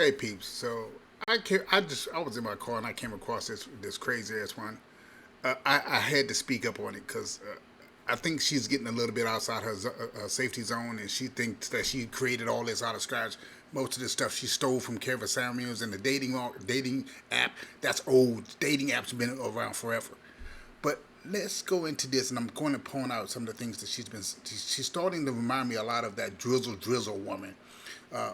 Hey peeps, so I was in my car and I came across this crazy ass one. I had to speak up on it because I think she's getting a little bit outside her safety zone, and she thinks that she created all this out of scratch. Most of this stuff she stole from Kevin Samuels and the dating app. That's old. Dating apps been around forever. But let's go into this, and I'm going to point out some of the things that She's starting to remind me a lot of that drizzle woman. Uh,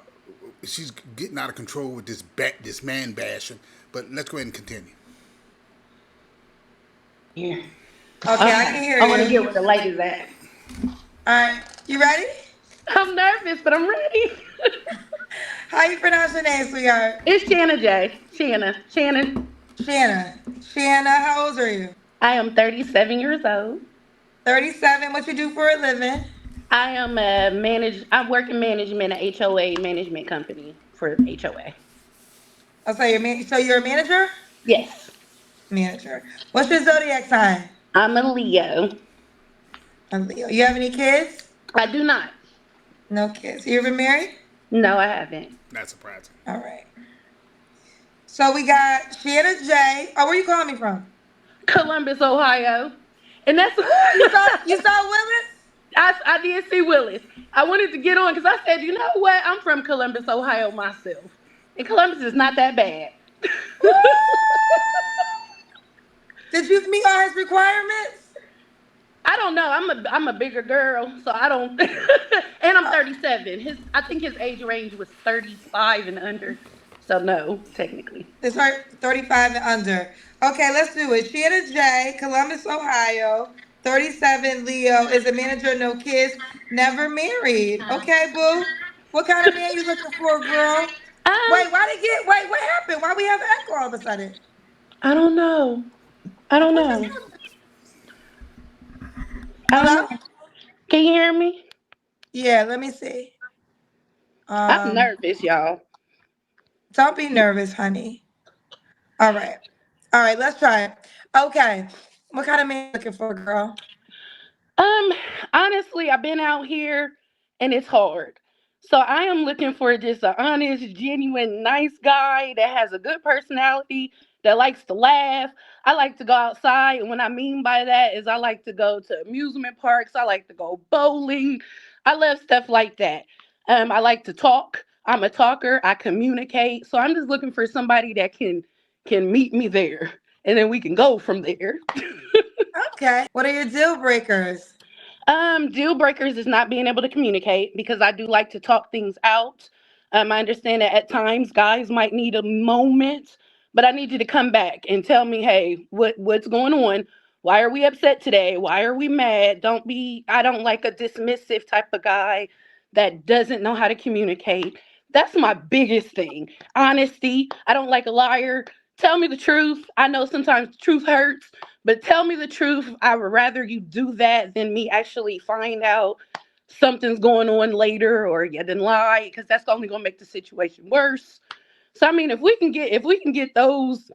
she's getting out of control with this man bashing. But let's go ahead and continue. Yeah. Okay, I can Okay. hear I want to get you. where the light is at. All right, you ready? I'm nervous, but I'm ready. How you pronounce your name, sweetheart? It's Shanna J. Shanna. Shannon. Shanna. Shanna, how old are you? I am 37 years old. 37. What you do for a living? I work in management at HOA management company for HOA. I'll say you're a manager? Yes. Manager. What's your zodiac sign? I'm a Leo. A Leo. You have any kids? I do not. No kids. You ever married? No, I haven't. Not surprising. All right. So we got Shanna J. Oh, where you calling me from? Columbus, Ohio. And that's Ooh, you saw Willis? I did see Willis. I wanted to get on because I said, you know what? I'm from Columbus, Ohio myself. And Columbus is not that bad. Did you meet all his requirements? I don't know. I'm a bigger girl, so I don't. And I'm Uh, 37. I think his age range was 35 and under. So no, technically. It's right, 35 and under. Okay, let's do it. Shanna J, Columbus, Ohio, 37, Leo, is a manager, no kids, never married. Okay, boo. What kind of man you looking for, girl? Um, Wait, what happened? Why we have echo all of a sudden? I don't know. I don't What just know. happened? I don't Hello? know. Can you hear me? Yeah, let me see. I'm Um, nervous, y'all. don't be nervous, honey. All right. All right, let's try it. Okay. What kind of man you looking for, girl? Um, Honestly, I've been out here and it's hard. So I am looking for just an honest, genuine, nice guy that has a good personality, that likes to laugh. I like to go outside, and what I mean by that is I like to go to amusement parks. I like to go bowling. I love stuff like that. I like to talk. I'm a talker. I communicate. So I'm just looking for somebody that can meet me there, and then we can go from there. Okay. What are your deal breakers? Deal breakers is not being able to communicate because I do like to talk things out. I understand that at times guys might need a moment, but I need you to come back and tell me, hey, what's going on? Why are we upset today? Why are we mad? I don't like a dismissive type of guy that doesn't know how to communicate. That's my biggest thing. Honesty. I don't like a liar. Tell me the truth. I know sometimes the truth hurts, but tell me the truth. I would rather you do that than me actually find out something's going on later or you didn't lie because that's only gonna make the situation worse. So I mean, if we can get those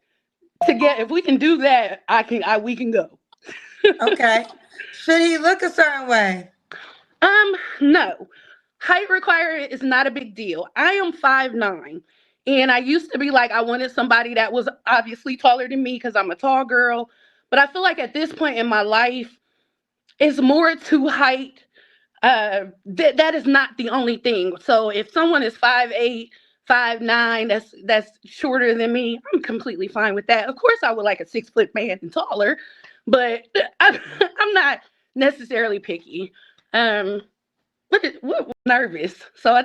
to get if we can do that, we can go. Okay. Should he look a certain way? No. Height requirement is not a big deal. I am 5'9", and I used to be like I wanted somebody that was obviously taller than me because I'm a tall girl. But I feel like at this point in my life, it's more to height. That is not the only thing. So if someone is 5'8", 5'9", that's shorter than me, I'm completely fine with that. Of course, I would like a 6 foot man and taller, but I'm not necessarily picky. Um, what nervous. So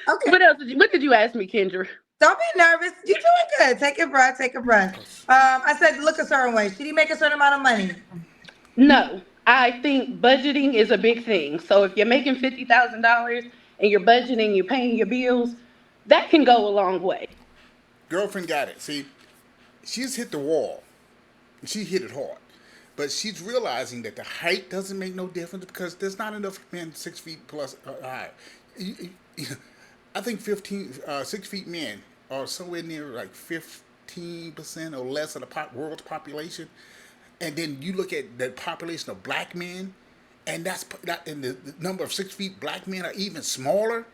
Okay. what did you ask me, Kendra? Don't be nervous. You're doing good. Take a breath. Take a breath. I said look a certain way. Should he make a certain amount of money? No, I think budgeting is a big thing. So if you're making $50,000 and you're budgeting, you're paying your bills, that can go a long way. Girlfriend got it. See, she's hit the wall. She hit it hard. But she's realizing that the height doesn't make no difference because there's not enough men 6 feet plus high. I think 6 feet men are somewhere near like 15% or less of the world's population. And then you look at the population of black men, and and the number of 6 feet black men are even smaller.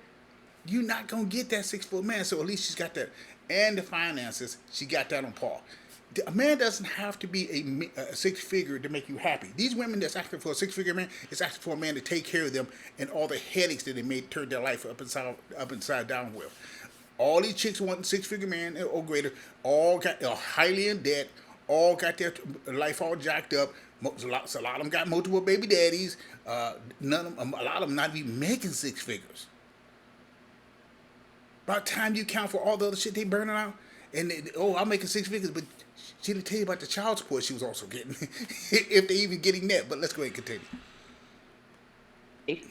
You're not gonna get that 6 foot man. So at least she's got that, and the finances. She got that on par. A man doesn't have to be a six figure to make you happy. These women that's asking for a 6 figure man is asking for a man to take care of them and all the headaches that they may turn their life up inside down with. All these chicks wanting 6 figure man or greater, all got are highly in debt, all got their life all jacked up. A lot of them got multiple baby daddies. None of them, a lot of them not even making 6 figures. By the time you count for all the other shit they burning out, and I'm making 6 figures, but she didn't tell you about the child support she was also getting, if they even getting that. But let's go ahead and continue.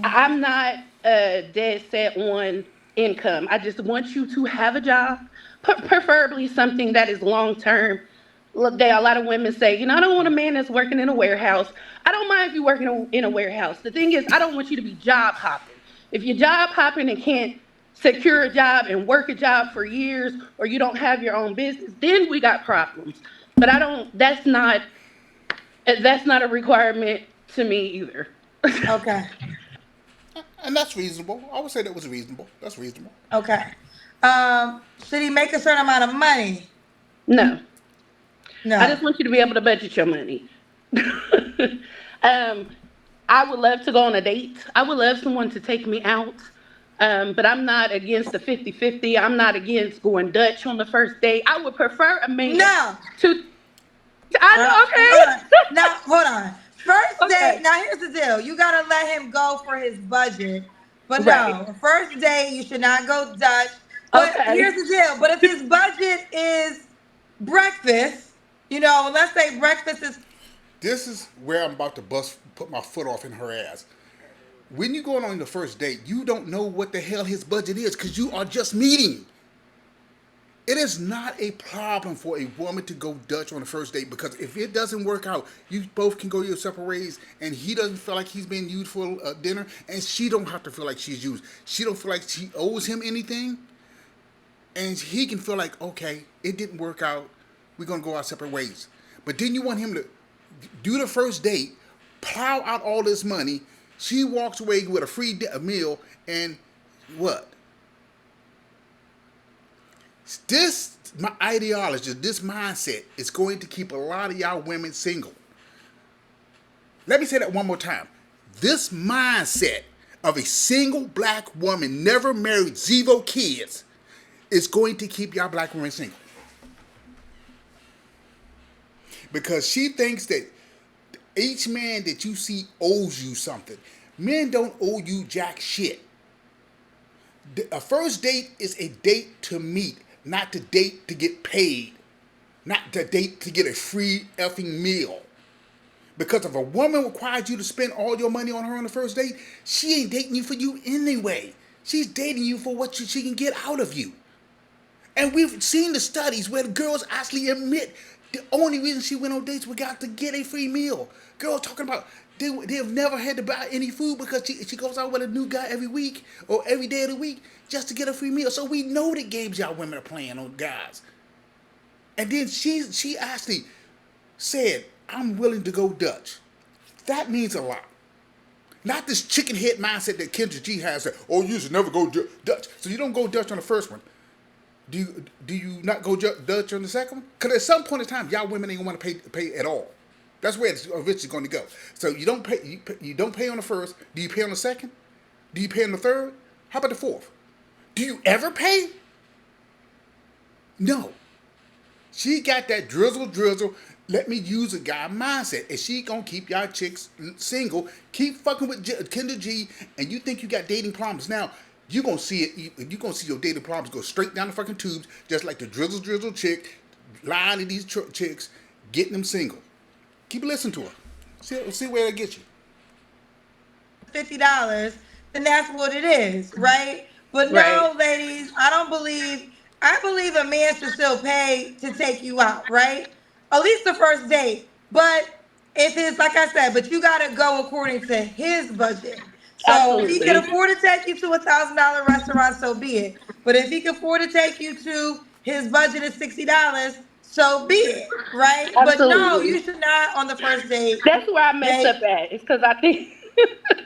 I'm not dead set on income. I just want you to have a job, preferably something that is long term. Look, there a lot of women say, I don't want a man that's working in a warehouse. I don't mind if you're working in a warehouse. The thing is, I don't want you to be job hopping. If you're job hopping and can't secure a job and work a job for years, or you don't have your own business, then we got problems. But I don't. That's not a requirement to me either. Okay. And that's reasonable. I would say that was reasonable. That's reasonable. Okay. Should he make a certain amount of money? No. I No. just want you to be able to budget your money. um, I would love to go on a date. I would love someone to take me out. But I'm not against the 50-50. I'm not against going Dutch on the first date. I would prefer a man No. to. I know, Hold on. okay. Now, hold on. First date. Okay. Now, here's the deal. You gotta let him go for his budget. But Right. no, first date you should not go Dutch. But here's Okay. the deal. But if his budget is breakfast, let's say breakfast is This is where I'm about to put my foot off in her ass. When you're going on the first date, you don't know what the hell his budget is because you are just meeting. It is not a problem for a woman to go Dutch on the first date because if it doesn't work out, you both can go your separate ways, and he doesn't feel like he's being used for dinner, and she don't have to feel like she's used. She don't feel like she owes him anything, and he can feel like, okay, it didn't work out. We're gonna go our separate ways. But then you want him to do the first date, plow out all this money. She walks away with a free meal, and what? This my ideology, this mindset is going to keep a lot of y'all women single. Let me say that one more time. This mindset of a single black woman, never married, zero kids, is going to keep y'all black women single. Because she thinks that each man that you see owes you something. Men don't owe you jack shit. A first date is a date to meet, not to date to get paid, not to date to get a free effing meal. Because if a woman requires you to spend all your money on her on the first date, she ain't dating you for you anyway. She's dating you for what she can get out of you. And we've seen the studies where the girls actually admit the only reason she went on dates was got to get a free meal. Girls talking about they have never had to buy any food because she goes out with a new guy every week or every day of the week just to get a free meal. So we know the games y'all women are playing on guys. And then she actually said, I'm willing to go Dutch. That means a lot. Not this chicken head mindset that KendraG has that, oh, you should never go Dutch. So you don't go Dutch on the first one. Do you not go Dutch on the second one? Because at some point in time, y'all women ain't gonna want to pay at all. That's where it's eventually going to go. So you don't pay. You don't pay on the first. Do you pay on the second? Do you pay on the third? How about the fourth? Do you ever pay? No. She got that drizzle. Let me use a guy mindset, and she gonna keep y'all chicks single. Keep fucking with KendraG, and you think you got dating problems now. You gonna see it. You gonna see your dating problems go straight down the fucking tubes, just like the drizzle chick lying to these chicks, getting them single. Keep listening to her. See where it gets you. $50, then that's what it is, right? But Right. no, ladies, I believe a man should still pay to take you out, right? At least the first date. But if it's like I said, but you gotta go according to his budget. So if he can Absolutely. afford to take you to $1,000 restaurant, so be it. But if he can afford to take you to his budget is $60, so be it, right? But no, Absolutely. you should not on the first date That's where I mess up make at. It's because I think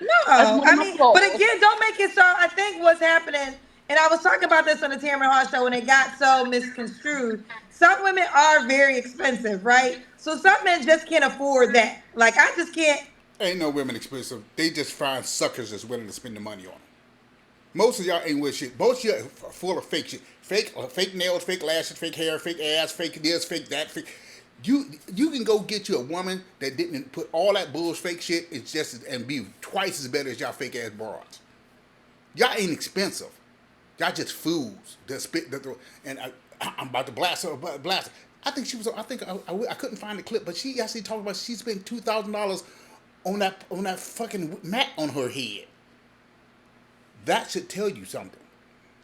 no, That's No, one of I my mean, but flaws. again, don't make it so. I think what's happening, and I was talking about this on the Tamron Hall show when it got so misconstrued. Some women are very expensive, right? So some men just can't afford that. Like I just can't. Ain't no women expensive. They just find suckers that's willing to spend the money on them. Most of y'all ain't with shit. Most of y'all are full of fake shit. Fake nails, fake lashes, fake hair, fake ass, fake this, fake that, fake. You can go get you a woman that didn't put all that bullshit fake shit. It's just and be twice as better as y'all fake ass broads. Y'all ain't expensive. Y'all just fools. That spit. And I'm about to blast her. Blast her. I think she was. I think I couldn't find the clip, but she actually talked about she spent $2,000 on that fucking mat on her head. That should tell you something.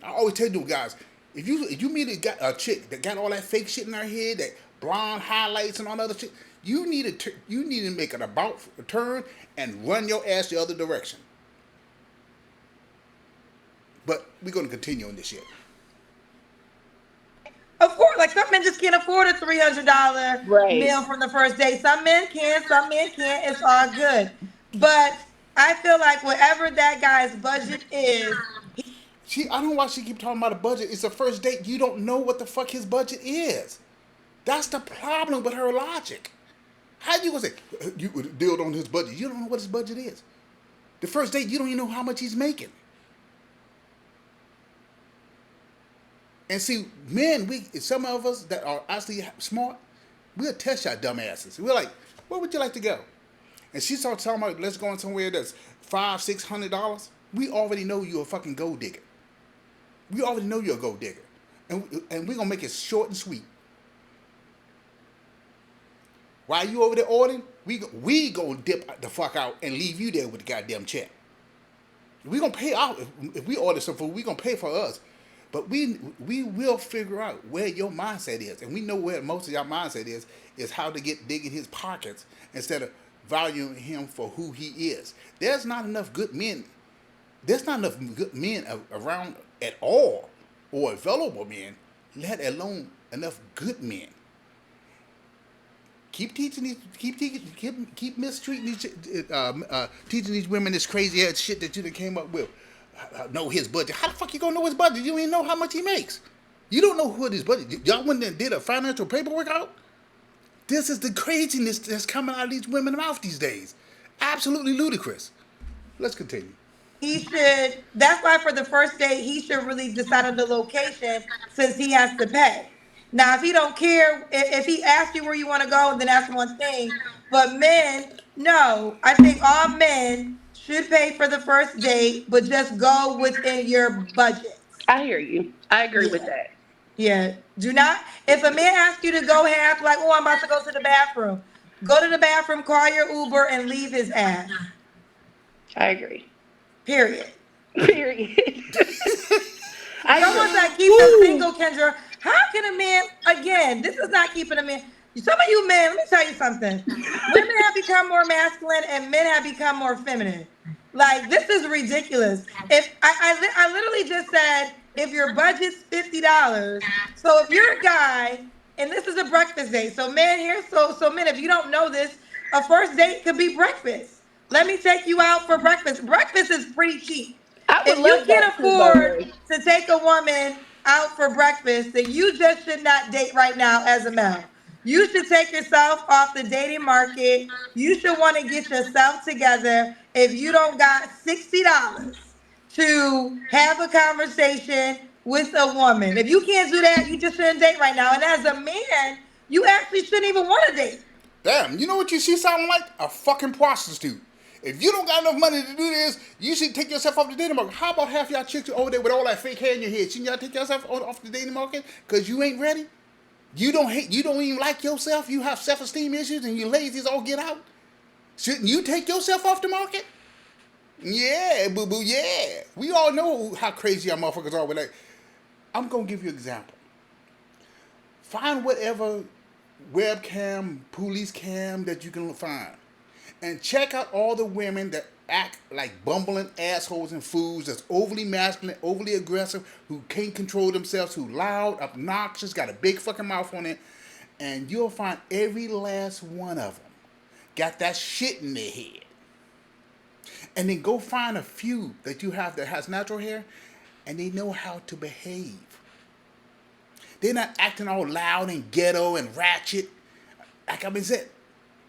I always tell you guys, if you meet a chick that got all that fake shit in her head, that blonde highlights and all that other shit, you need to make an about a turn and run your ass the other direction. But we're gonna continue on this shit. Of course, like some men just can't afford a $300 Right. meal from the first date. Some men can, some men can't. It's all good. But I feel like whatever that guy's budget is, I don't know why she keep talking about a budget. It's a first date. You don't know what the fuck his budget is. That's the problem with her logic. How you gonna say you deal on his budget? You don't know what his budget is. The first date, you don't even know how much he's making. And see, men, some of us that are actually smart, we'll test y'all dumbasses. We're like, where would you like to go? And she starts talking about let's go on somewhere that's $500-$600. We already know you're a fucking gold digger. We already know you're a gold digger, and we're gonna make it short and sweet. While you over there ordering, we gonna dip the fuck out and leave you there with the goddamn check. We gonna pay out if we order some food. We gonna pay for us, but we will figure out where your mindset is, and we know where most of your mindset is how to get dig in his pockets instead of valuing him for who he is. There's not enough good men. There's not enough good men around at all, or available men, let alone enough good men. Keep teaching these, keep mistreating these, teaching these women this crazy ass shit that you done came up with. Know his budget. How the fuck you gonna know his budget? You don't even know how much he makes. You don't know what his budget. Y'all went and did a financial paperwork out. This is the craziness that's coming out of these women's mouth these days. Absolutely ludicrous. Let's continue. he should, that's why for the first date, he should really decide on the location since he has to pay. Now, if he don't care, if he asks you where you want to go, then that's one thing. But men, no, I think all men should pay for the first date, but just go within your budgets. I hear you. I agree with Yeah. that. Yeah. Do not, if a man asks you to go half, like, oh, I'm about to go to the bathroom, go to the bathroom, call your Uber, and leave his ass. I agree. Period. Period. I Someone agree. that keep him Woo! single, Kendra. How can a man, again, this is not keeping a man. Some of you men, let me tell you something. Women have become more masculine and men have become more feminine. Like, this is ridiculous. If I literally just said, if your budget's $50, so if you're a guy, and this is a breakfast date, so men here, so men, if you don't know this, a first date could be breakfast. Let me take you out for breakfast. Breakfast is pretty cheap. I would If you love that can't too, by the afford way. to take a woman out for breakfast, then you just should not date right now as a male. You should take yourself off the dating market. You should want to get yourself together if you don't got $60 to have a conversation with a woman. If you can't do that, you just shouldn't date right now. And as a man, you actually shouldn't even want to date. Damn, you know what she sound like? A fucking prostitute. If you don't got enough money to do this, you should take yourself off the dating market. How about half y'all chicks over there with all that fake hair in your head? Shouldn't y'all take yourself off the dating market? Cause you ain't ready? You don't even like yourself? You have self-esteem issues and you lazy as all get out? Shouldn't you take yourself off the market? Yeah, boo boo, yeah. We all know how crazy y'all motherfuckers are with that. I'm gonna give you an example. Find whatever webcam, police cam that you can find. And check out all the women that act like bumbling assholes and fools that's overly masculine, overly aggressive, who can't control themselves, who loud, obnoxious, got a big fucking mouth on it. And you'll find every last one of them got that shit in their head. And then go find a few that you have that has natural hair, and they know how to behave. They're not acting all loud and ghetto and ratchet. Like I've been saying.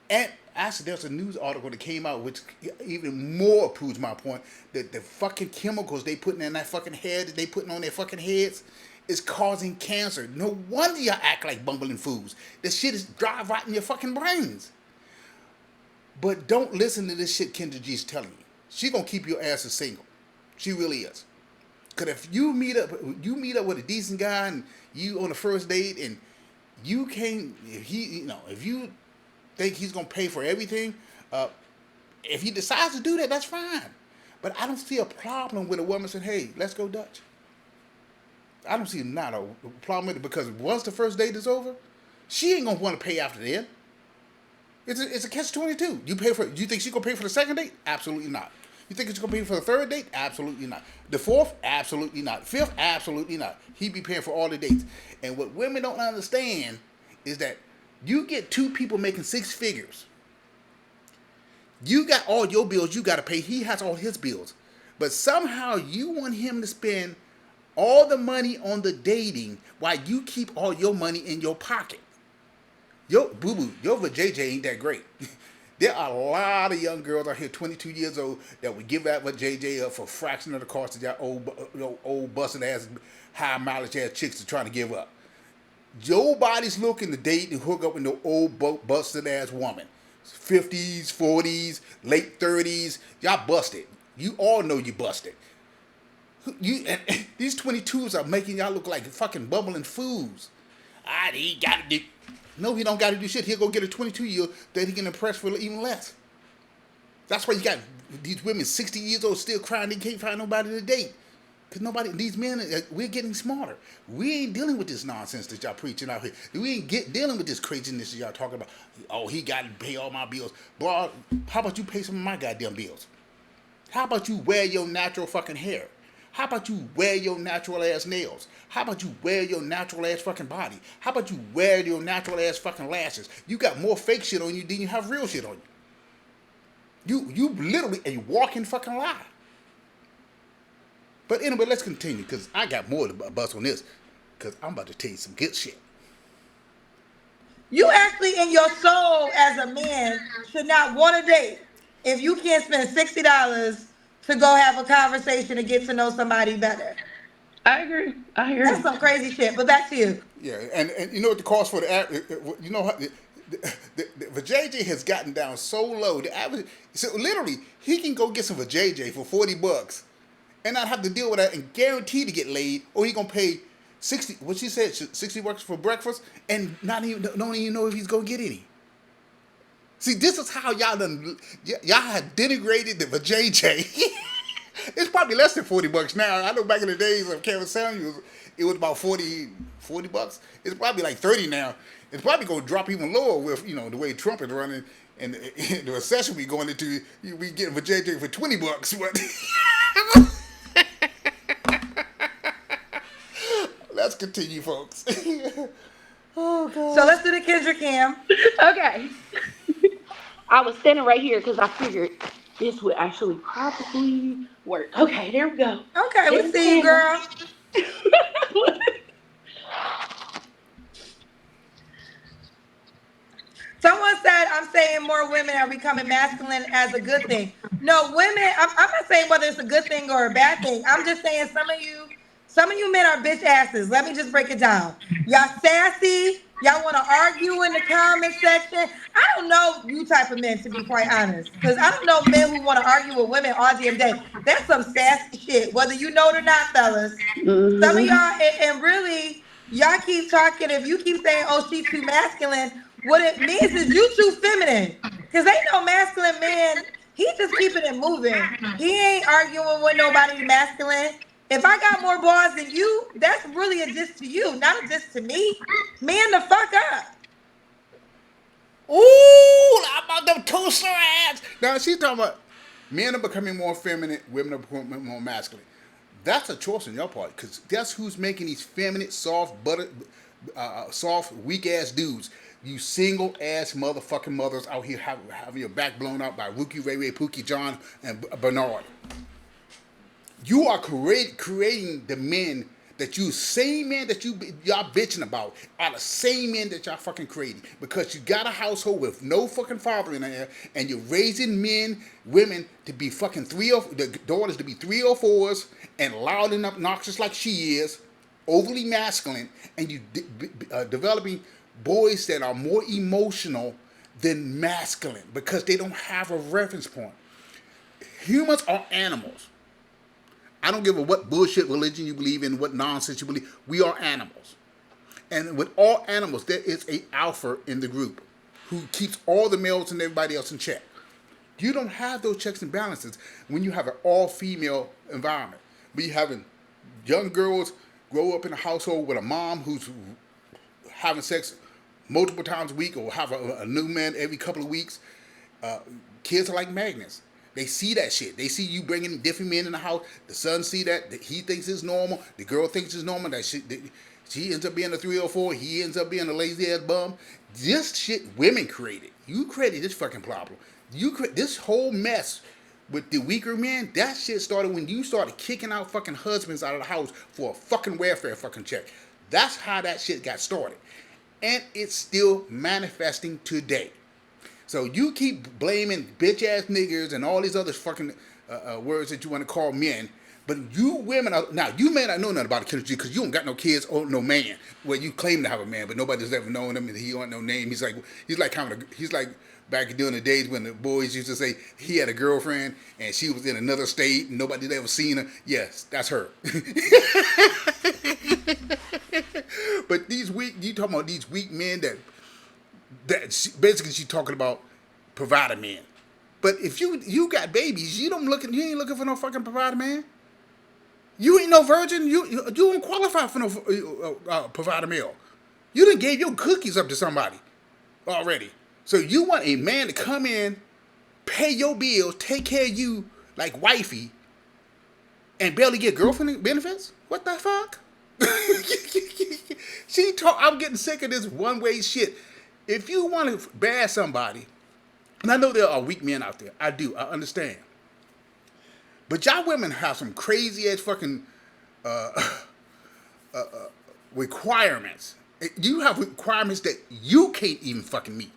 And actually, there's a news article that came out which even more proves my point that the fucking chemicals they putting in that fucking head that they putting on their fucking heads is causing cancer. No wonder y'all act like bumbling fools. This shit is drive right in your fucking brains. But don't listen to this shit KendraG's telling you. She gonna keep your ass single. She really is. Cause if you meet up with a decent guy and you on the first date and you can't, if he, if you think he's gonna pay for everything, if he decides to do that, that's fine. But I don't see a problem with a woman saying, "Hey, let's go Dutch." I don't see not a problem with it because once the first date is over, she ain't gonna want to pay after then. It's a catch-22. You pay for. You think she's gonna pay for the second date? Absolutely not. You think she's gonna pay for the third date? Absolutely not. The fourth? Absolutely not. Fifth? Absolutely not. He be paying for all the dates. And what women don't understand is that you get two people making six figures. You got all your bills you got to pay. He has all his bills. But somehow you want him to spend all the money on the dating while you keep all your money in your pocket. Yo, boo boo, your JJ ain't that great. There are a lot of young girls out here, 22 years old, that would give that JJ up for a fraction of the cost of that old busted ass, high mileage ass chicks are trying to give up. Your body's looking to date and hook up with no old busted ass woman. 50s, 40s, late 30s, y'all busted. You all know you busted. And these 22s are making y'all look like fucking bubbling fools. He gotta do. No, he don't gotta do shit. He'll go get a 22-year-old that he can impress for even less. That's why you got these women 60 years old still crying they can't find nobody to date. Because these men, we're getting smarter. We ain't dealing with this nonsense that y'all preaching out here. We ain't dealing with this craziness that y'all talking about. Oh, he got to pay all my bills. Bro, how about you pay some of my goddamn bills? How about you wear your natural fucking hair? How about you wear your natural ass nails? How about you wear your natural ass fucking body? How about you wear your natural ass fucking lashes? You got more fake shit on you than you have real shit on you. You literally a walking fucking lie. But anyway, let's continue because I got more to bust on this because I'm about to tell you some good shit. You actually, in your soul, as a man, should not want to date if you can't spend $60 to go have a conversation and get to know somebody better. I agree. I That's agree. some crazy shit. But back to you. Yeah, and you know what the cost for you know how the JJ has gotten down so low. The average, so literally, he can go get some JJ for $40 and not have to deal with that and guarantee to get laid, or he gonna pay 60. What she said, $60 for breakfast, and don't even know if he's gonna get any. See, this is how y'all have denigrated the JJ. It's probably less than $40 now. I know back in the days of Kevin Samuels, it was about $40. It's probably like 30 now. It's probably gonna drop even lower with the way Trump is running and the recession we going into. We getting for JJ for $20, but. Let's continue, folks. Oh So God. let's do the Kendra Cam. Okay. I was standing right here because I figured this would actually probably work. Okay, there we go. Okay, we There's the see you, camera. girl. Someone said I'm saying more women are becoming masculine as a good thing. No, women. I'm not saying whether it's a good thing or a bad thing. I'm just saying some of you men are bitch asses. Let me just break it down. Y'all sassy. Y'all want to argue in the comment section. I don't know you type of men, to be quite honest, because I don't know men who want to argue with women all damn day. That's some sassy shit, whether you know it or not, fellas. Some of y'all, Hmm. and really, y'all keep talking. If you keep saying, "Oh, she's too masculine," what it means is you too feminine. Cause ain't no masculine man. He just keeping it moving. He ain't arguing with nobody masculine. If I got more balls than you, that's really a diss to you, not a diss to me. Man, the fuck up. Ooh, how about them toaster ads? Now she's talking about men are becoming more feminine, women are becoming more masculine. That's a choice on your part, because guess who's making these feminine, soft, weak ass dudes? You single ass motherfucking mothers out here having your back blown out by Rookie Ray Ray, Pookie John, and Bernard. You are creating the men that you same men that y'all bitching about are the same men that y'all fucking creating because you got a household with no fucking father in there and you're raising women to be fucking the daughters to be 3 or 4s and loud and obnoxious like she is, overly masculine, and you developing boys that are more emotional than masculine because they don't have a reference point. Humans are animals. I don't give a what bullshit religion you believe in, what nonsense you believe. We are animals. And with all animals, there is a alpha in the group who keeps all the males and everybody else in check. You don't have those checks and balances when you have an all-female environment. When you having young girls grow up in a household with a mom who's having sex multiple times a week or have a new man every couple of weeks. Kids are like magnets. They see that shit. They see you bringing different men in the house. The son see that. He thinks it's normal. The girl thinks it's normal. She ends up being a 3 or 4. He ends up being a lazy ass bum. This shit women created. You created this fucking problem. This whole mess with the weaker men. That shit started when you started kicking out fucking husbands out of the house for a fucking welfare fucking check. That's how that shit got started. And it's still manifesting today. So you keep blaming bitch ass niggers and all these other fucking words that you want to call men, but you women are now you may not know nothing about KendraG because you don't got no kids or no man. Well, you claim to have a man, but nobody's ever known him and he don't no name. He's like back during the days when the boys used to say he had a girlfriend and she was in another state and nobody's ever seen her. Yes, that's her. But you talking about these weak men that basically she's talking about provider men. But if you got babies, you ain't looking for no fucking provider man. You ain't no virgin. You don't qualify for no provider male. You done gave your cookies up to somebody already. So you want a man to come in, pay your bills, take care of you like wifey, and barely get girlfriend benefits? What the fuck? I'm getting sick of this one way shit. If you want to bash somebody, and I know there are weak men out there, I understand. But y'all women have some crazy ass fucking requirements. You have requirements that you can't even fucking meet.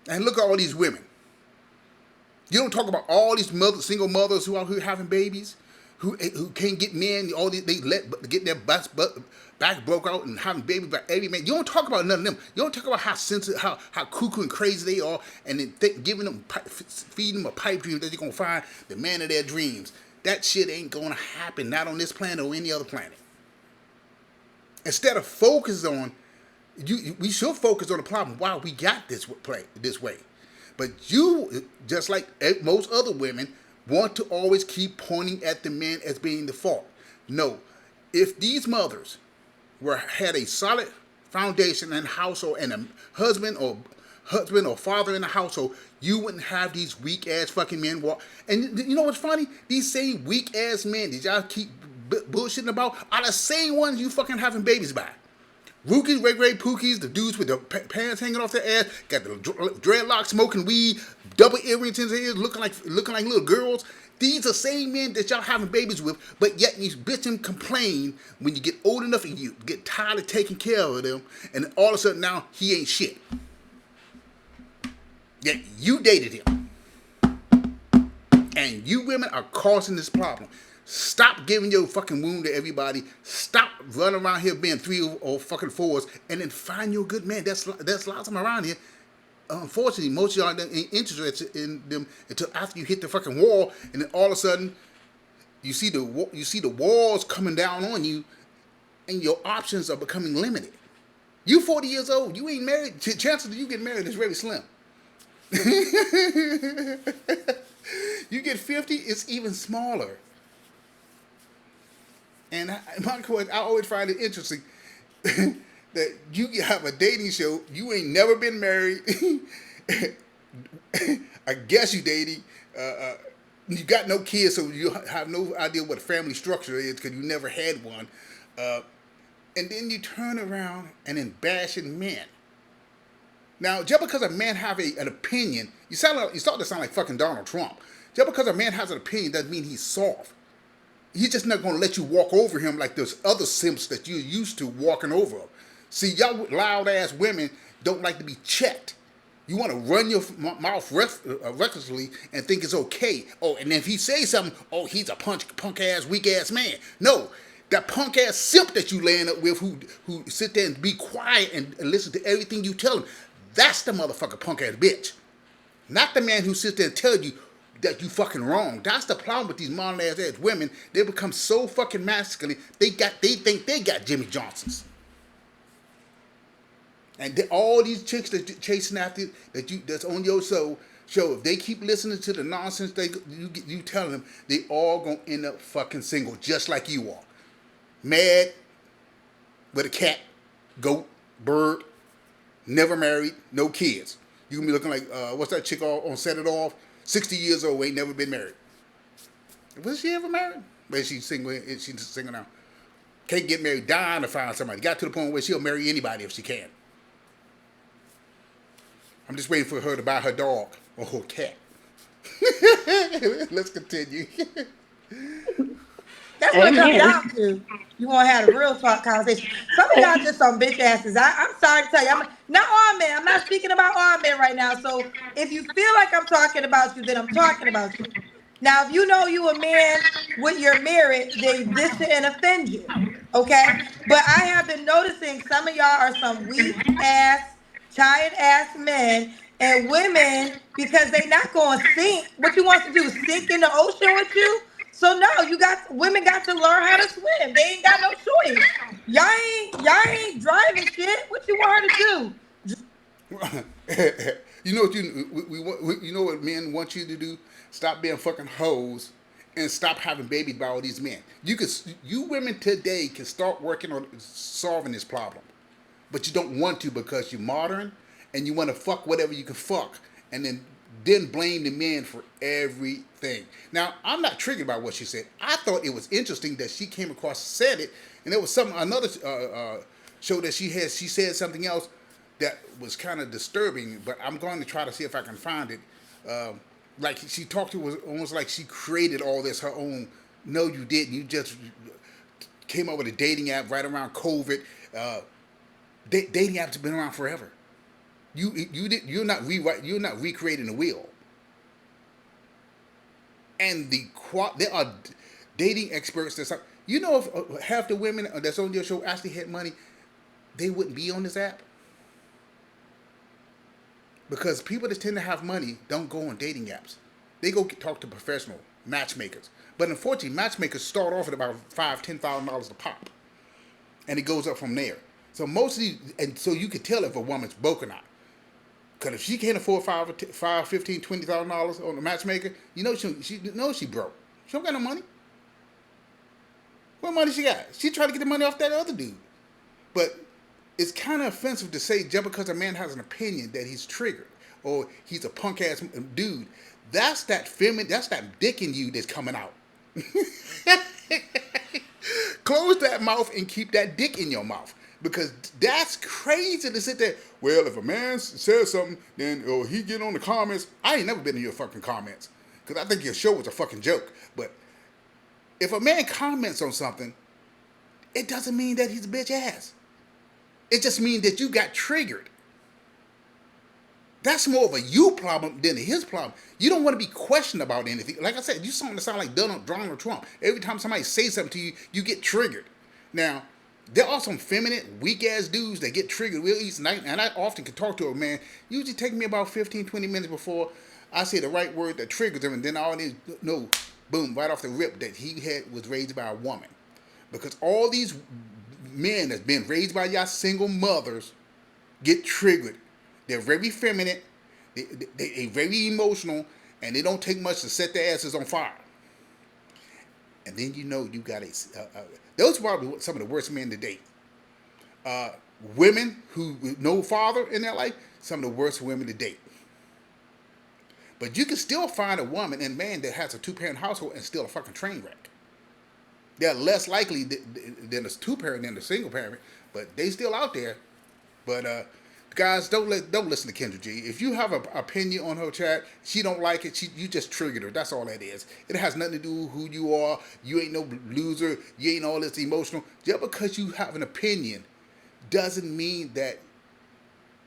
And look at all these women. You don't talk about all these single mothers who are out here having babies, who can't get men. They get their back broke out and having babies by every man. You don't talk about none of them. You don't talk about how sensitive, how cuckoo and crazy they are, and then feeding them a pipe dream that they're gonna find the man of their dreams. That shit ain't gonna happen, not on this planet or any other planet. Instead of focus on, we should focus on the problem why we got this way. But you, just like most other women, want to always keep pointing at the man as being the fault. No, if these mothers had a solid foundation and household and a husband or father in the household, you wouldn't have these weak ass fucking men walk. And you know what's funny? These same weak ass men that y'all keep bullshitting about are the same ones you fucking having babies by. Rookies, Ray Pookies, the dudes with the pants hanging off their ass, got the dreadlocks, smoking weed, double earrings in their ears, looking like little girls. These are same men that y'all having babies with, but yet you bitch and complain when you get old enough and you get tired of taking care of them, and all of a sudden now he ain't shit. Yet you dated him. And you women are causing this problem. Stop giving your fucking wound to everybody. Stop running around here being 3 or fucking 4s, and then find your good man. There's lots of them around here. Unfortunately, most of y'all ain't interested in them until after you hit the fucking wall, and then all of a sudden, you see the walls coming down on you, and your options are becoming limited. You 40 years old, you ain't married. Chances of you getting married is very slim. You get 50, it's even smaller. And I always find it interesting that you have a dating show. You ain't never been married. I guess you dating. You got no kids, so you have no idea what a family structure is because you never had one. And then you turn around and then bashing men. Now, just because a man have an opinion, you start to sound like fucking Donald Trump. Just because a man has an opinion doesn't mean he's soft. He's just not going to let you walk over him like those other simps that you're used to walking over. See, y'all loud ass women don't like to be checked. You want to run your mouth recklessly and think it's okay. Oh, and if he says something, oh, he's a punk ass, weak ass man. No, that punk ass simp that you laying up with, who sit there and be quiet and listen to everything you tell him, that's the motherfucker punk ass bitch. Not the man who sits there and tell you that you fucking wrong. That's the problem with these modern ass women. They become so fucking masculine. They think they got Jimmy Johnsons. And all these chicks that you chasing after that's on your show, if they keep listening to the nonsense you telling them, they all gonna end up fucking single, just like you are. Mad with a cat, goat, bird, never married, no kids. You gonna be looking like what's that chick on Set It Off? 60 years old, ain't never been married. Was she ever married? But she's single. She's single now. Can't get married, dying to find somebody. Got to the point where she'll marry anybody if she can. I'm just waiting for her to buy her dog or her cat. Let's continue. That's what it comes Amen. down to. You want to have a real talk conversation. Some of y'all just some bitch asses. I'm sorry to tell you. I'm not all men. I'm not speaking about all men right now. So if you feel like I'm talking about you, then I'm talking about you. Now, if you know you a man with your merit, then this shouldn't offend you. Okay? But I have been noticing some of y'all are some weak ass, tired ass men and women because they not going to sink. What you want to do? Sink in the ocean with you? So no, you got women got to learn how to swim. They ain't got no choice. Y'all ain't driving shit. What you want her to do? You know what you know what men want you to do? Stop being fucking hoes and stop having babies by all these men. You women today can start working on solving this problem, but you don't want to because you're modern and you want to fuck whatever you can fuck, and then blame the men for everything. Now, I'm not triggered by what she said. I thought it was interesting that she came across said it, and there was another show that she had. She said something else that was kind of disturbing, but I'm going to try to see if I can find it. Like she talked to, was almost like she created all this her own. No, you didn't. You just came up with a dating app right around COVID. Dating apps have been around forever. You're not recreating the wheel. And there are dating experts that's if half the women that's on your show actually had money, they wouldn't be on this app. Because people that tend to have money don't go on dating apps. They go talk to professional matchmakers. But unfortunately, matchmakers start off at about $5,000-$10,000 a pop, and it goes up from there. So most of these, and so you can tell if a woman's broke or not. Because if she can't afford $20,000 on a matchmaker, she knows she broke. She don't got no money. What money she got? She trying to get the money off that other dude. But it's kind of offensive to say just because a man has an opinion that he's triggered or he's a punk ass dude. That's that dick in you that's coming out. Close that mouth and keep that dick in your mouth. Because that's crazy to sit there. Well, if a man says something, then he get on the comments. I ain't never been in your fucking comments. Because I think your show was a fucking joke. But if a man comments on something, it doesn't mean that he's a bitch ass. It just means that you got triggered. That's more of a you problem than a his problem. You don't want to be questioned about anything. Like I said, you sound like Donald Trump. Every time somebody says something to you, you get triggered. Now, there are some feminine, weak-ass dudes that get triggered real easy. And I often can talk to a man. Usually take me about 15, 20 minutes before I say the right word that triggers them. And then all these, no, boom, right off the rip that he was raised by a woman. Because all these men that's been raised by y'all single mothers get triggered. They're very feminine, they're very emotional, and they don't take much to set their asses on fire. And then you got those are probably some of the worst men to date. Women who with no father in their life, some of the worst women to date. But you can still find a woman and man that has a two-parent household and still a fucking train wreck. They're less likely than a two parent than a single parent, but they still out there. But guys, don't listen to KendraG. If you have an opinion on her chat, she don't like it. You just triggered her. That's all that is. It has nothing to do with who you are. You ain't no loser. You ain't all this emotional. Just because you have an opinion doesn't mean that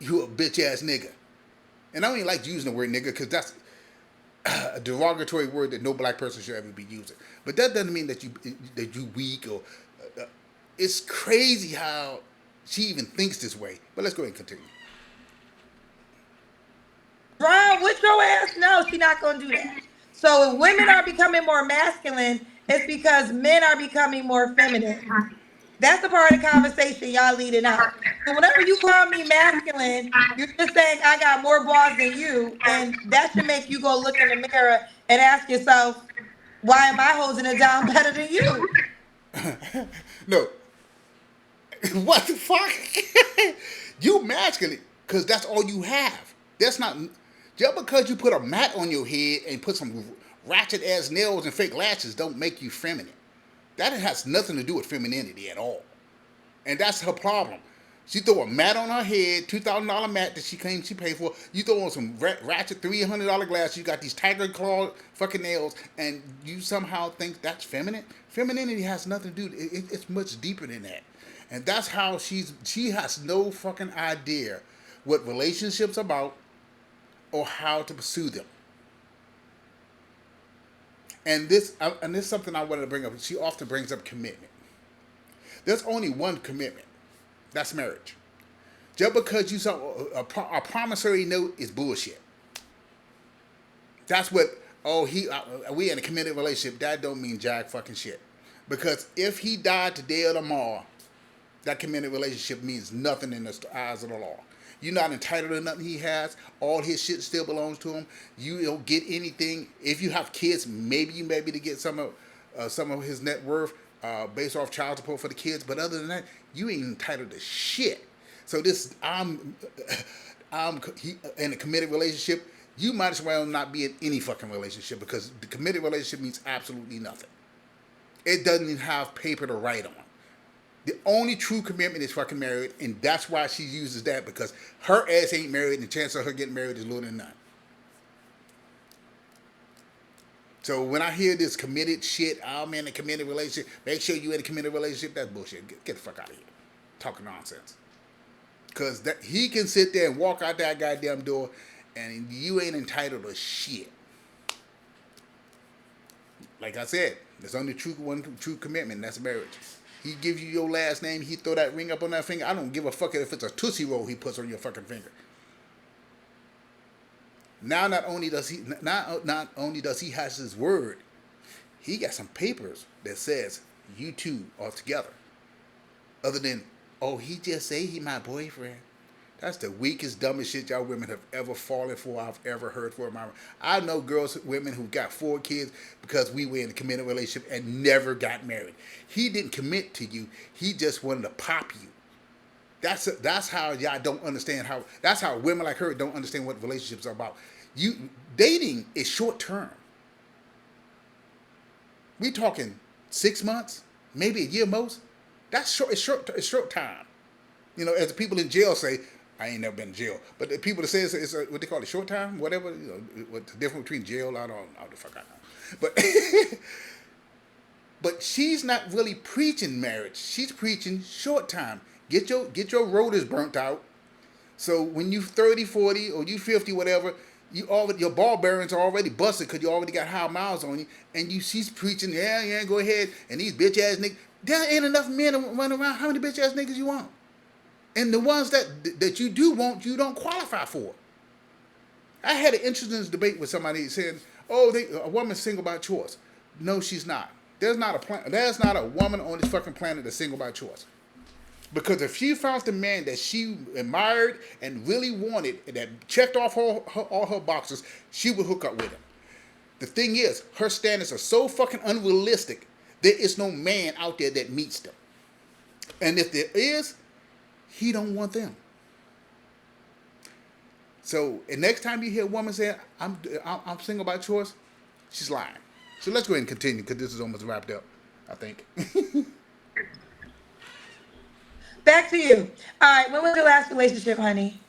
you a bitch ass nigga. And I don't even like using the word nigga because that's a derogatory word that no black person should ever be using. But that doesn't mean that you weak or. It's crazy how she even thinks this way. But let's go ahead and continue. Wrong with your ass? No, she's not gonna do that. So if women are becoming more masculine, it's because men are becoming more feminine. That's the part of the conversation y'all leading out. So whenever you call me masculine, you're just saying I got more balls than you, and that should make you go look in the mirror and ask yourself, why am I holding it down better than you? No, what the fuck? You masculine because that's all you have. That's not just because you put a mat on your head and put some ratchet ass nails and fake lashes don't make you feminine. That has nothing to do with femininity at all. And that's her problem. She throw a mat on her head, $2,000 mat that she claims she paid for. You throw on some ratchet $300 glasses. You got these tiger claw fucking nails, and you somehow think that's feminine. Femininity has nothing to do. It's much deeper than that, and that's how she has no fucking idea what relationships are about or how to pursue them. And this is something I wanted to bring up. She often brings up commitment. There's only one commitment. That's marriage. Just because you saw a promissory note is bullshit. That's what. Oh, we in a committed relationship. That don't mean jack fucking shit. Because if he died today or tomorrow, that committed relationship means nothing in the eyes of the law. You're not entitled to nothing he has. All his shit still belongs to him. You don't get anything. If you have kids, maybe you may be to get some of his net worth based off child support for the kids. But other than that, you ain't entitled to shit. So I'm in a committed relationship. You might as well not be in any fucking relationship because the committed relationship means absolutely nothing. It doesn't even have paper to write on. The only true commitment is fucking married, and that's why she uses that because her ass ain't married, and the chance of her getting married is lower than none. So when I hear this committed shit, I'm in a committed relationship, make sure you in a committed relationship, that's bullshit. Get the fuck out of here. Talking nonsense. Because he can sit there and walk out that goddamn door, and you ain't entitled to shit. Like I said, there's only one true commitment, and that's marriage. He gives you your last name. He throw that ring up on that finger. I don't give a fuck if it's a Tootsie Roll he puts on your fucking finger. Now, not only does he has his word, he got some papers that says you two are together. Other than, oh, he just say he my boyfriend. That's the weakest, dumbest shit y'all women have ever fallen for. I've ever heard for my. I know women who got 4 kids because we were in a committed relationship and never got married. He didn't commit to you. He just wanted to pop you. That's how y'all don't understand how. That's how women like her don't understand what relationships are about. Dating is short term. We talking 6 months, maybe a year most. That's short. It's short time. You know, as the people in jail say, I ain't never been in jail, but the people that say it's what they call it, short time, whatever. You know, what's the difference between jail? I don't know the fuck I know. But but she's not really preaching marriage. She's preaching short time. Get your rotors burnt out. So when you 30, 40, or you 50, whatever, your ball bearings are already busted because you already got high miles on you, and she's preaching, yeah, go ahead, and these bitch ass niggas. There ain't enough men to run around. How many bitch ass niggas you want? And the ones that you do want, you don't qualify for. I had an interesting debate with somebody saying, "Oh, a woman's single by choice." No, she's not. There's not a woman on this fucking planet that's single by choice. Because if she found the man that she admired and really wanted, and that checked off all her boxes, she would hook up with him. The thing is, her standards are so fucking unrealistic. There is no man out there that meets them. And if there is, he don't want them. So, and next time you hear a woman say, I'm single by choice, she's lying. So let's go ahead and continue because this is almost wrapped up. I think. Back to you. All right. When was your last relationship, honey?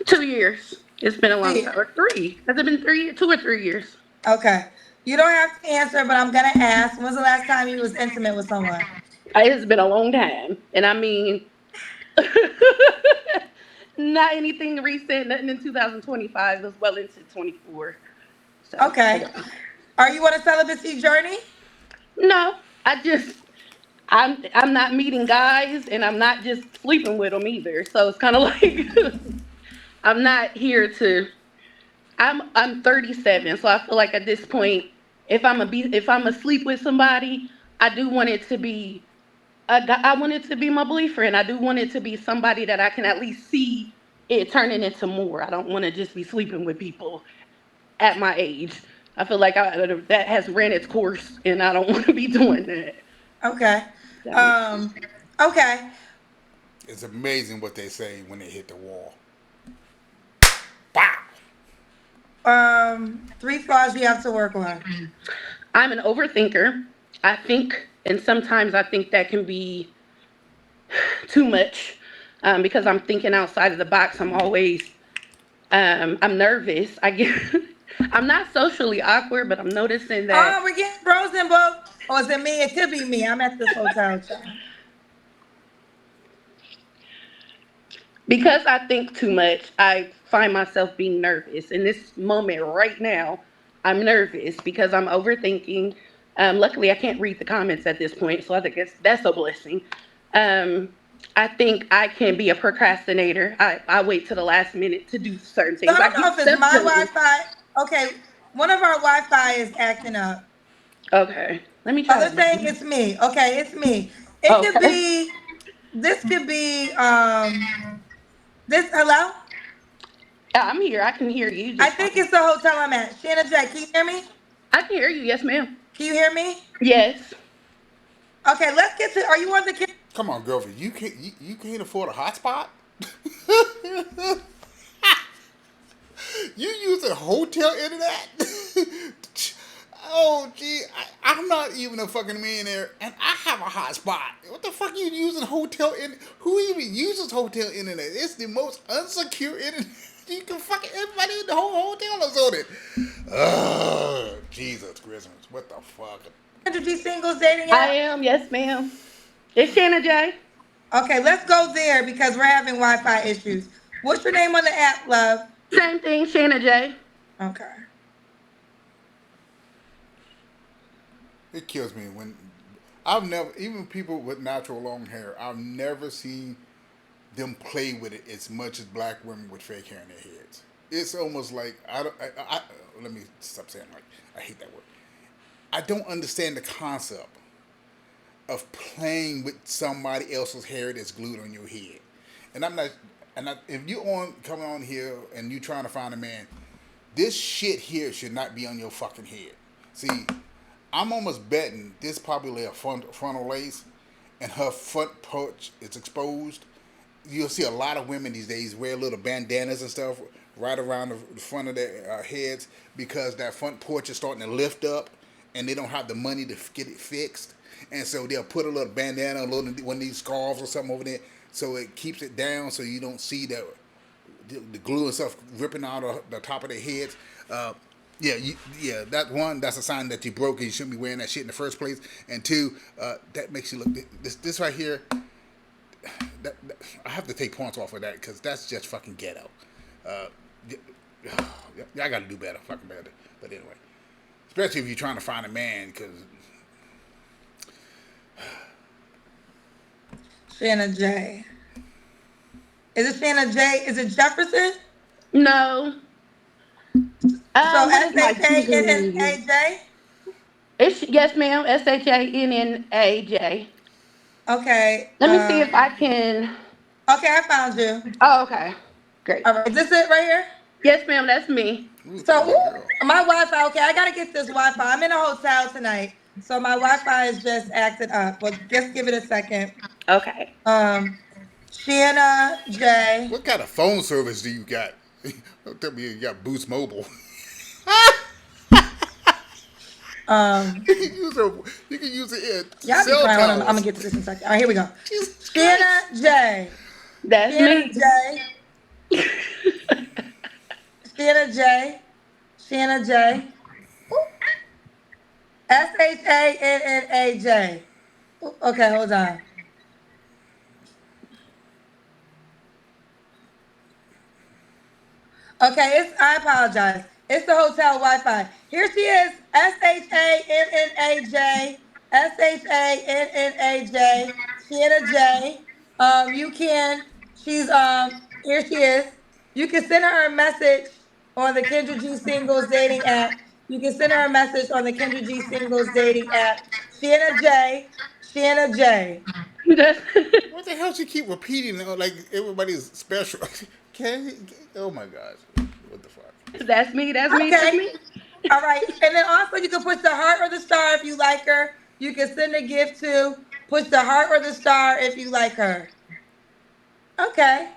2 years. It's been a long See. time. Or three. Has it been 3, 2 or 3 years? Okay. You don't have to answer, but I'm gonna ask. When was the last time you was intimate with someone? It has been a long time. And I mean, not anything recent, nothing in 2025. It was well into 24. So, Okay. Are you on a celibacy journey? no, I just, I'm not meeting guys and I'm not just sleeping with them either. So it's kind of like, I'm not here to, I'm 37. So I feel like at this point, if I'm asleep with somebody, I do want it to be I want it to be my boyfriend. I do want it to be somebody that I can at least see it turning into more. I don't want to just be sleeping with people at my age. I feel like that has ran its course, and I don't want to be doing that. Okay. That makes sense. Um. Okay. It's amazing what they say when they hit the wall. Wow. Three flaws you have to work on. I'm an overthinker. I think, and sometimes I think that can be too much because I'm thinking outside of the box. I'm nervous. I get. I'm not socially awkward, but I'm noticing that Oh, we're getting frozen, bro. Or is it me? It could be me. I'm at this hotel, child. because I think too much, I find myself being nervous. In this moment right now, I'm nervous because I'm overthinking. Luckily, I can't read the comments at this point, so I think that's a blessing. Um, I think I can be a procrastinator. I wait to the last minute to do certain So I things. I don't get know if it's stuff my done. Wi-Fi. Okay, one of our Wi-Fi is acting up. Okay, let me Oh, try they're saying again. it's me. Okay, it's me. It could Okay. be. This could be. This. Hello. I'm here. I can hear you I just think fine. it's the hotel I'm at. Shannon Jack, can you hear me? I can hear you. Yes, ma'am. Can you hear me? Yes. Okay, let's get to. Are you on the? Come on, girlfriend. You can't afford a hotspot? You using hotel internet? Oh, gee, I'm not even a fucking millionaire, and I have a hotspot. What the fuck you using hotel in? Who even uses hotel internet? It's the most unsecure internet. You can fucking everybody in the whole hotel is on it. Oh, Jesus Christmas. What the fuck? KendraG Singles Dating I app? am. Yes, ma'am. It's Shanna J. Okay, let's go there because we're having Wi-Fi issues. What's your name on the app, love? Same thing, Shanna J. Okay. It kills me when I've never, even people with natural long hair, I've never seen them play with it as much as black women with fake hair in their heads. It's almost like I don't. Let me stop saying like I hate that word. I don't understand the concept of playing with somebody else's hair that's glued on your head. And I'm not. If you on coming on here and you trying to find a man, this shit here should not be on your fucking head. See, I'm almost betting this probably a frontal lace, and her front porch is exposed. You'll see a lot of women these days wear little bandanas and stuff right around the front of their heads because that front porch is starting to lift up, and they don't have the money to get it fixed, and so they'll put a little bandana, a little one of these scarves or something over there, so it keeps it down, so you don't see the glue and stuff ripping out of the top of their heads. Yeah, that one, that's a sign that you broke and you shouldn't be wearing that shit in the first place. And two, that makes you look this right here. I have to take points off of that because that's just fucking ghetto. Uh, I got to do better, fucking better. But anyway, especially if you're trying to find a man, because Shannon J. Is it Shannon J? Is it Jefferson? No. What So is my username? SHANNAJ? It's yes, ma'am. SHANNAJ. Okay. Let me see if I can. Okay, I found you. Oh, okay. Great. All right, is this it right here? Yes, ma'am. That's me. ooh, So that's a girl. my Wi-Fi. Okay, I gotta get this Wi-Fi. I'm in a hotel tonight, so my Wi-Fi is just acting up. But just give it a second. Okay. Um, Shanna J. What kind of phone service do you got? Don't tell me you got Boost Mobile. Um, You can use a, you can use it in y'all be cell crying. Hold on, I'm gonna towers. get to this in a second. All right, here we go. Jesus Shanna Christ. J. That's Shanna me. J. Shanna J. Shanna J. SHANNAJ. Okay, hold on. Okay, I apologize. It's the hotel Wi-Fi. Here she is. SHANNAJ. Shanna J. You can. Here she is. You can send her a message on the Kendra G Singles dating app. You can send her a message on the Kendra G Singles dating app. Shanna J. Shanna J. That's, What the hell she keep repeating like everybody's special? Okay. Oh my gosh. What the fuck? that's me. That's me. That's Okay. me. All right. And then also you can push the heart or the star if you like her. You can send a gift to push the heart or the star if you like her. Okay.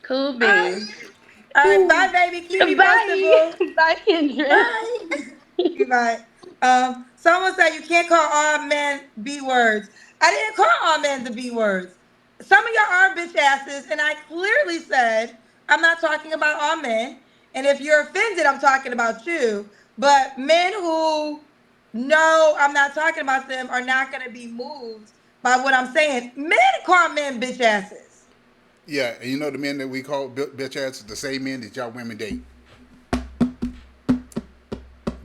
Cool All right. beans. All right. Bye, Ooh. baby. Keep me posted, Bye. boo. Bye, Kendra. Bye. Bye. Someone said you can't call all men B words. I didn't call all men the B words. Some of y'all are bitch asses, and I clearly said I'm not talking about all men. And if you're offended, I'm talking about you. But men who know I'm not talking about them are not going to be moved by what I'm saying. Men call men bitch asses. Yeah, and you know the men that we call bitch ass, the same men that y'all women date.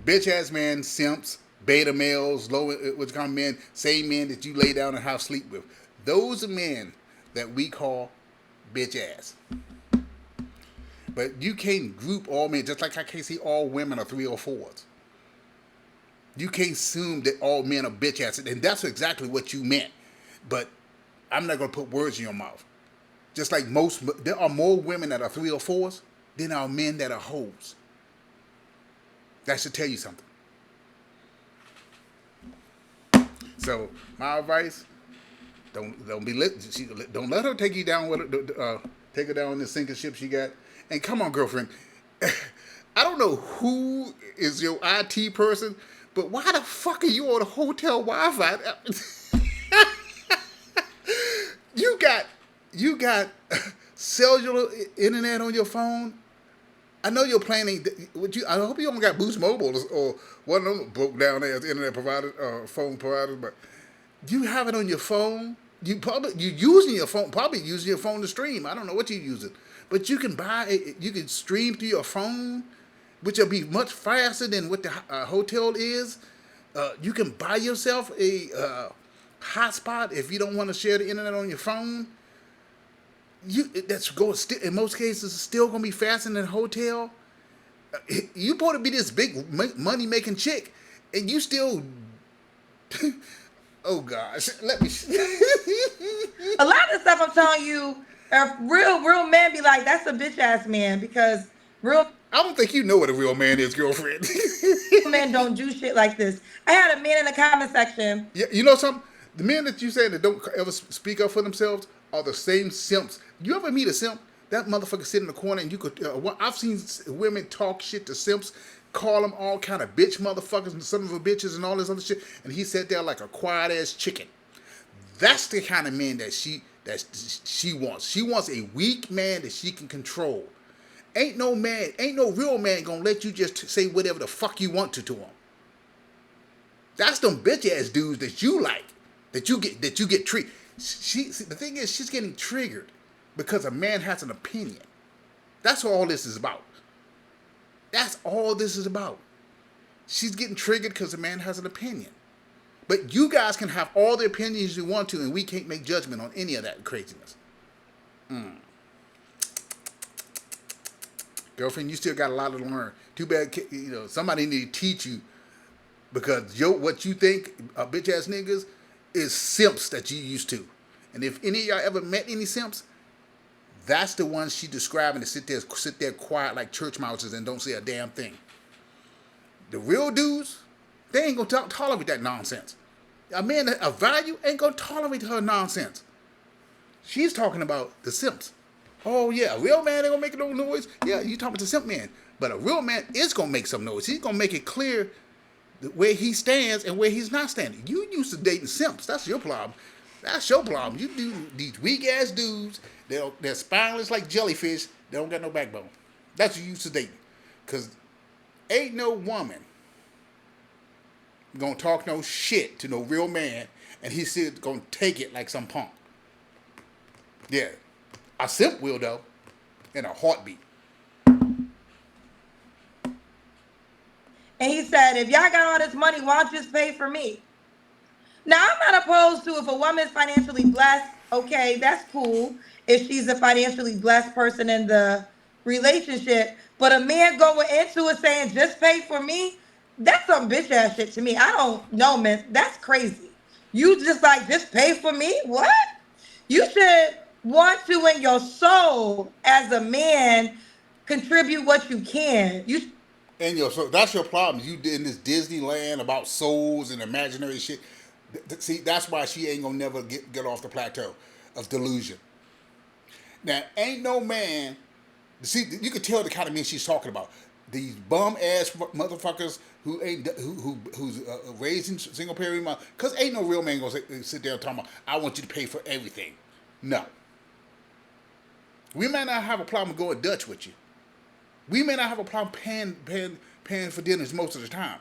Bitch ass men, simps, beta males, low which kind of men, same men that you lay down and have sleep with. Those are men that we call bitch ass. But you can't group all men, just like I can't see all women are 304s. You can't assume that all men are bitch asses, and that's exactly what you meant. But I'm not gonna put words in your mouth. Just like there are more women that are 304s than there are men that are hoes. That should tell you something. So my advice: don't be lit. Don't let her take you down with take her down the sinking ship she got. And come on, girlfriend. I don't know who is your IT person, but why the fuck are you on the hotel Wi-Fi? you got cellular internet on your phone. I know your plan ain't. I hope you don't got Boost Mobile or one of them broke down there as internet provider, phone providers. But you have it on your phone. You using your phone. Probably using your phone to stream. I don't know what you're using, but you can buy it. You can stream through your phone, which will be much faster than what the hotel is. You can buy yourself a hotspot if you don't want to share the internet on your phone. That's going in most cases still gonna be faster than a hotel. You supposed to be this big money making chick, and you still. Oh gosh, let me. A lot of stuff I'm telling you, real men be like, that's a bitch ass man because real I don't think you know what a real man is, girlfriend. men don't do shit like this. I had a man in the comment section. Yeah, you know something? The men that you say that don't ever speak up for themselves are the same simps. You ever meet a simp? That motherfucker sit in the corner and you could. I've seen women talk shit to simps, call them all kind of bitch motherfuckers and some of the bitches and all this other shit, and he sat there like a quiet ass chicken. That's the kind of man she wants. She wants a weak man that she can control. Ain't no real man gonna let you just say whatever the fuck you want to him. That's them bitch ass dudes that you like, that you get treated. The thing is, she's getting triggered because a man has an opinion. That's what all this is about. That's all this is about. She's getting triggered because a man has an opinion. But you guys can have all the opinions you want to, and we can't make judgment on any of that craziness. Girlfriend, you still got a lot to learn. Too bad, somebody need to teach you because what you think are bitch ass niggas is simps that you used to. And if any of y'all ever met any simps, that's the ones she describing to sit there quiet like church mouses and don't say a damn thing. The real dudes, they ain't gonna tolerate that nonsense. A man of value ain't gonna tolerate her nonsense. She's talking about the simps. Oh yeah, a real man ain't gonna make no noise. Yeah, you talking to simp man. But a real man is gonna make some noise. He's gonna make it clear where he stands and where he's not standing. You used to dating simps. That's your problem. That's your problem. You do these weak ass dudes. They're spineless like jellyfish. They don't got no backbone. That's what you used to dating. Cause ain't no woman gonna talk no shit to no real man, and he's still gonna take it like some punk. Yeah, a simp will though, in a heartbeat. And he said, if y'all got all this money, why don't you just pay for me? Now, I'm not opposed to if a woman's financially blessed, okay, that's cool. If she's a financially blessed person in the relationship, but a man going into it saying, just pay for me, that's some bitch ass shit to me. I don't know, man. That's crazy. You just like, just pay for me? What? You should want to, in your soul, as a man, contribute what you can. You And so that's your problem. You in this Disneyland about souls and imaginary shit. See, that's why she ain't gonna never get off the plateau of delusion. Now, ain't no man. See, you can tell the kind of men she's talking about. These bum ass motherfuckers who ain't who's raising single parent mom. Cause ain't no real man gonna sit there and talk about, I want you to pay for everything. No. We may not have a problem going Dutch with you. We may not have a problem paying for dinners most of the time.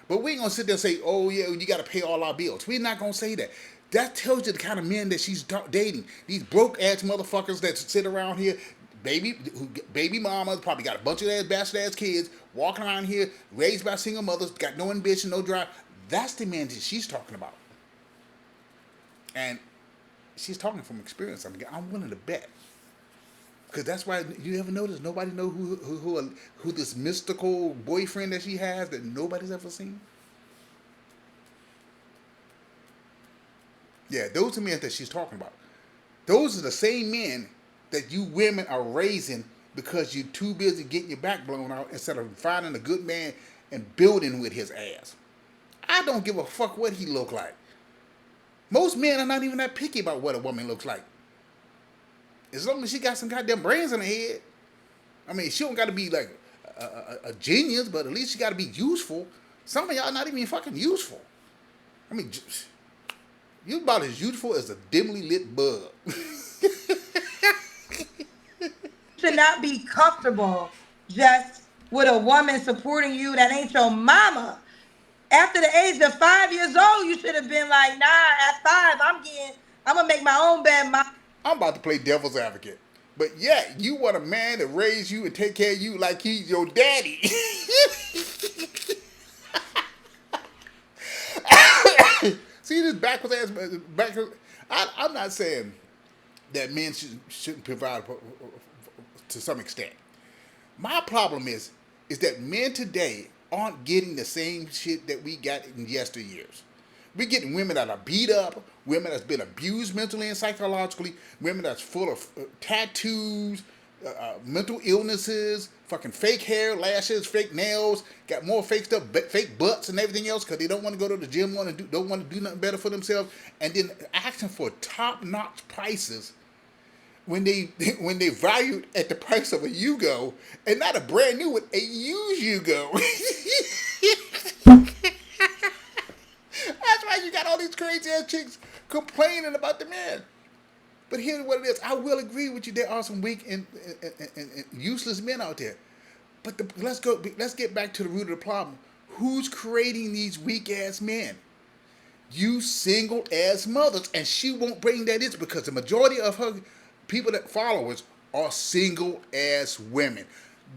But we ain't gonna sit there and say, oh yeah, you gotta pay all our bills. We're not gonna say that. That tells you the kind of men that she's dating. These broke ass motherfuckers that sit around here, baby mamas, probably got a bunch of ass bastard ass kids, walking around here, raised by single mothers, got no ambition, no drive. That's the man that she's talking about. And she's talking from experience. I'm willing to bet. Because that's why you ever notice nobody know who this mystical boyfriend that she has that nobody's ever seen. Yeah, those are men that she's talking about. Those are the same men that you women are raising because you're too busy getting your back blown out instead of finding a good man and building with his ass. I don't give a fuck what he look like. Most men are not even that picky about what a woman looks like. As long as she got some goddamn brains in her head. I mean, she don't got to be like a genius, but at least she got to be useful. Some of y'all not even fucking useful. I mean, you about as useful as a dimly lit bug. should not be comfortable just with a woman supporting you that ain't your mama. After the age of 5 years old, you should have been like, nah, at five, I'm gonna make my own bed. I'm about to play devil's advocate. But yeah, you want a man to raise you and take care of you like he's your daddy. See this backwards ass backwards. I'm not saying that men shouldn't provide to some extent. My problem is that men today aren't getting the same shit that we got in yesteryears. We're getting women that are beat up, women that's been abused mentally and psychologically, women that's full of tattoos, mental illnesses, fucking fake hair, lashes, fake nails, got more fake stuff, fake butts and everything else because they don't want to go to the gym, don't want to do nothing better for themselves, and then asking for top-notch prices when they when they valued at the price of a Yugo and not a brand new one, a used Yugo. That's why you got all these crazy ass chicks complaining about the men. But here's what it is. I will agree with you. There are some weak and useless men out there. But let's get back to the root of the problem. Who's creating these weak ass men? You single ass mothers, and she won't bring that in because the majority of her people that followers are single ass women.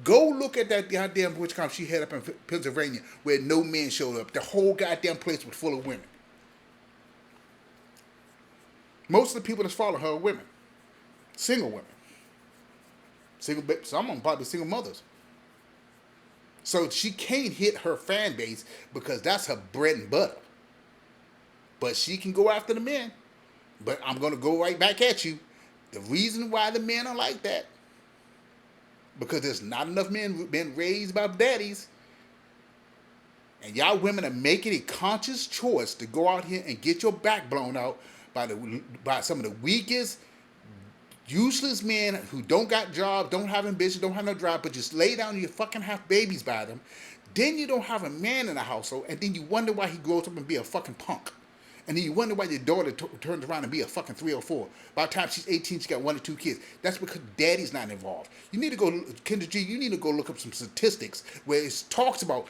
Go look at that goddamn witch camp she had up in Pennsylvania where no men showed up. The whole goddamn place was full of women. Most of the people that's following her are women. Single women. Some of them probably single mothers. So she can't hit her fan base because that's her bread and butter. But she can go after the men. But I'm going to go right back at you. The reason why the men are like that, because there's not enough men been raised by daddies. And y'all women are making a conscious choice to go out here and get your back blown out by some of the weakest, useless men who don't got jobs, don't have ambition, don't have no drive, but just lay down and you fucking have babies by them. Then you don't have a man in the household, and then you wonder why he grows up and be a fucking punk. And then you wonder why your daughter turns around and be a fucking 3 or 4. By the time she's 18, she got 1 or 2 kids. That's because daddy's not involved. You need to go, KendraG, you need to go look up some statistics where it talks about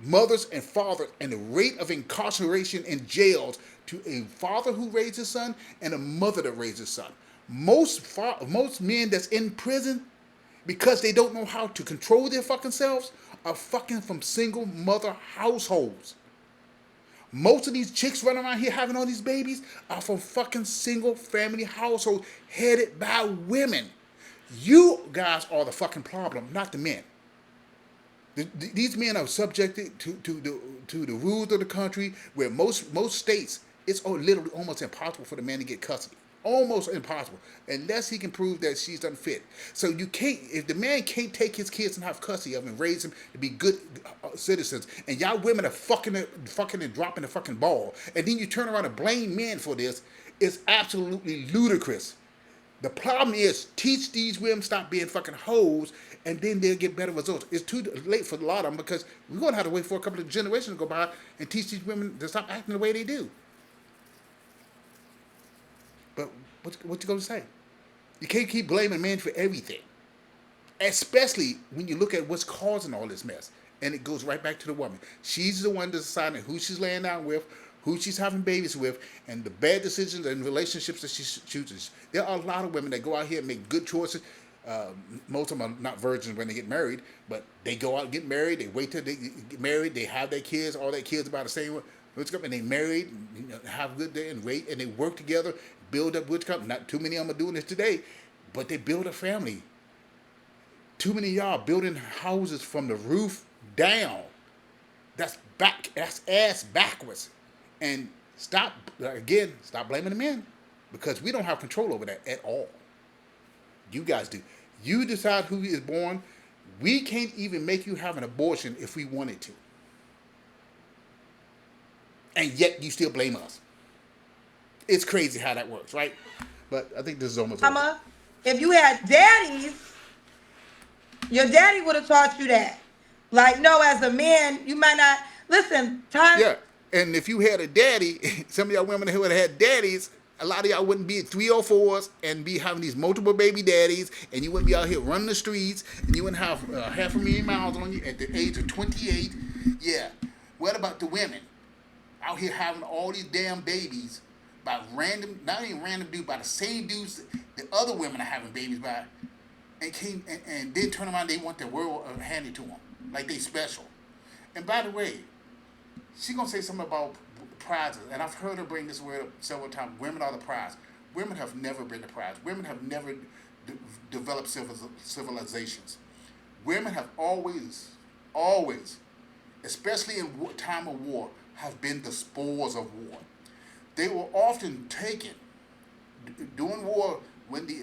mothers and fathers and the rate of incarceration in jails to a father who raised his son and a mother that raised his son. Most men that's in prison because they don't know how to control their fucking selves are fucking from single mother households. Most of these chicks running around here having all these babies are from fucking single family households headed by women. You guys are the fucking problem, not the men. These men are subjected to the rules of the country where most states it's literally almost impossible for the man to get custody. Almost impossible unless he can prove that she's unfit. So you can't if the man can't take his kids and have custody of them and raise them to be good citizens, and y'all women are fucking and dropping the fucking ball, and then you turn around and blame men for this. It's absolutely ludicrous. The problem is teach these women stop being fucking hoes, and then they'll get better results. It's too late for a lot of them because we're gonna have to wait for a couple of generations to go by and teach these women to stop acting the way they do. But what you gonna say? You can't keep blaming men for everything, especially when you look at what's causing all this mess. And it goes right back to the woman. She's the one deciding who she's laying down with, who she's having babies with, and the bad decisions and relationships that she chooses. There are a lot of women that go out here and make good choices. Most of them are not virgins when they get married, but they go out and get married. They wait till they get married. They have their kids. All their kids about the same. And they married, have a good day and wait, and they work together, build up Witchcraft. Not too many of them are doing this today, but they build a family. Too many of y'all building houses from the roof down. That's ass backwards. And stop blaming the men because we don't have control over that at all. You guys do. You decide who is born. We can't even make you have an abortion if we wanted to. And yet you still blame us. It's crazy how that works, right? But I think this is almost over. Mama, if you had daddies, your daddy would have taught you that. Like, no, as a man, you might not listen. Time. Yeah, and if you had a daddy, some of y'all women who would have had daddies, a lot of y'all wouldn't be at 3 or 4s and be having these multiple baby daddies, and you wouldn't be out here running the streets, and you wouldn't have 500,000 miles on you at the age of 28. Yeah. What about the women out here having all these damn babies by random, not even random dudes, by the same dudes the other women are having babies by, and then turn around, they want their world handed to them like they special. And by the way, she gonna say something about prizes, and I've heard her bring this word up several times. Women are the prize. Women have never been the prize. Women have never developed civilizations. Women have always, especially in time of war, have been the spoils of war. They were often taken during war when the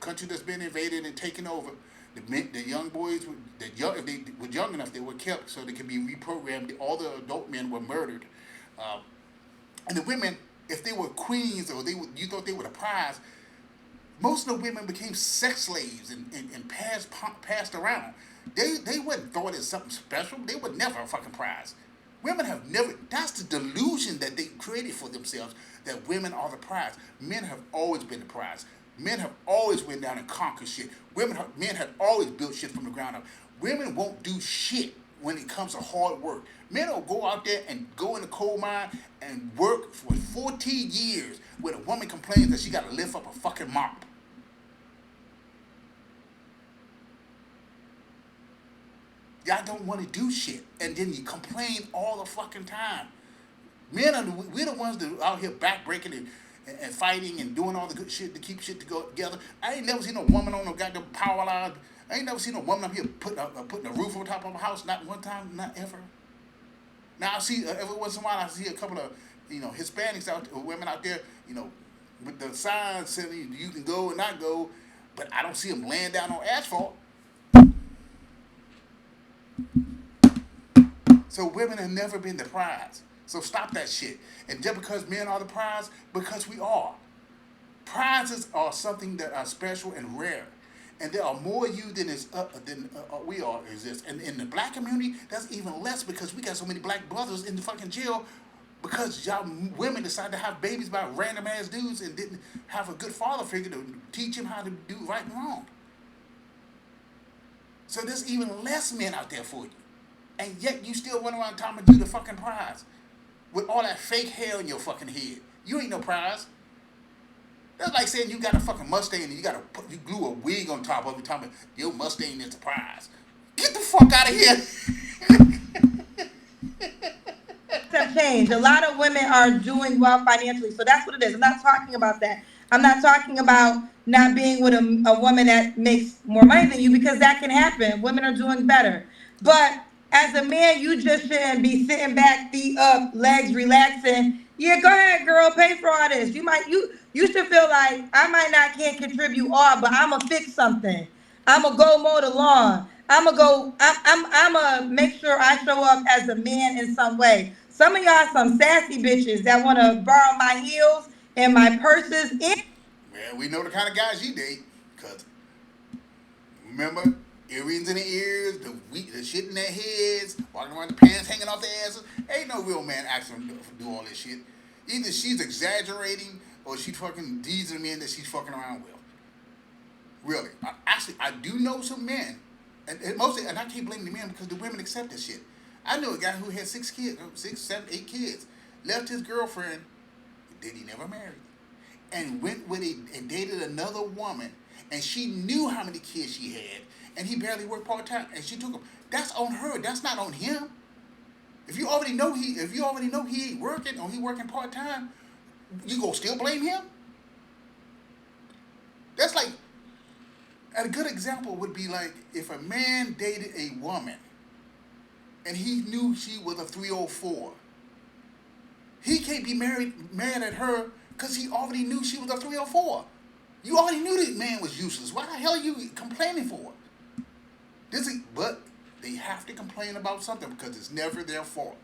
country that's been invaded and taken over. The young boys, if they were young enough, they were kept so they could be reprogrammed. All the adult men were murdered, and the women, if they were queens or you thought they were the prize, most of the women became sex slaves and passed around. They weren't thought as something special. They were never a fucking prize. Women have never. That's the delusion that they created for themselves, that women are the prize. Men have always been the prize. Men have always went down and conquered shit. Men have always built shit from the ground up. Women won't do shit when it comes to hard work. Men will go out there and go in the coal mine and work for 14 years where a woman complains that she got to lift up a fucking mop. Y'all don't want to do shit, and then you complain all the fucking time. We're the ones that are out here backbreaking and fighting and doing all the good shit to keep shit to go together. I ain't never seen a woman on no goddamn power line. I ain't never seen a woman up here putting a roof on top of a house. Not one time, not ever. Now I see every once in a while I see a couple of Hispanics women out there, with the signs saying you can go and not go, but I don't see them laying down on asphalt. So women have never been the prize. So stop that shit. And just because men are the prize, because we are. Prizes are something that are special and rare. And there are more you than we are exist. And in the black community, that's even less because we got so many black brothers in the fucking jail because y'all women decided to have babies by random ass dudes and didn't have a good father figure to teach him how to do right and wrong. So there's even less men out there for you. And yet you still run around talking about you the fucking prize. With all that fake hair in your fucking head. You ain't no prize. That's like saying you got a fucking Mustang and you glue a wig on top of it talking about your Mustang is the prize. Get the fuck out of here. Have changed. A lot of women are doing well financially. So that's what it is. I'm not talking about that. I'm not talking about not being with a woman that makes more money than you because that can happen. Women are doing better. But as a man, you just shouldn't be sitting back, feet up, legs relaxing. Yeah, go ahead, girl, pay for all this. You should feel like I might not can't contribute all, but I'ma fix something. I'ma go mow the lawn. I'ma go. I'ma make sure I show up as a man in some way. Some of y'all some sassy bitches that want to borrow my heels and my purses. Man, we know the kind of guys you date. Because remember, earrings in the ears, the shit in their heads, walking around the pants hanging off their asses. Ain't no real man asking them to do all this shit. Either she's exaggerating or she's fucking these are men that she's fucking around with. Really. I do know some men, and mostly, and I can't blame the men because the women accept this shit. I knew a guy who had 6 kids, 6, 7, 8 kids, left his girlfriend, that he never married, and went with and dated another woman, and she knew how many kids she had, and he barely worked part time, and she took him. That's on her. That's not on him. If you already know he ain't working or he working part time, you gonna still blame him? That's like a good example would be like if a man dated a woman and he knew she was a 304. He can't be mad at her because he already knew she was a 304. You already knew that man was useless. Why the hell are you complaining for? But they have to complain about something because it's never their fault.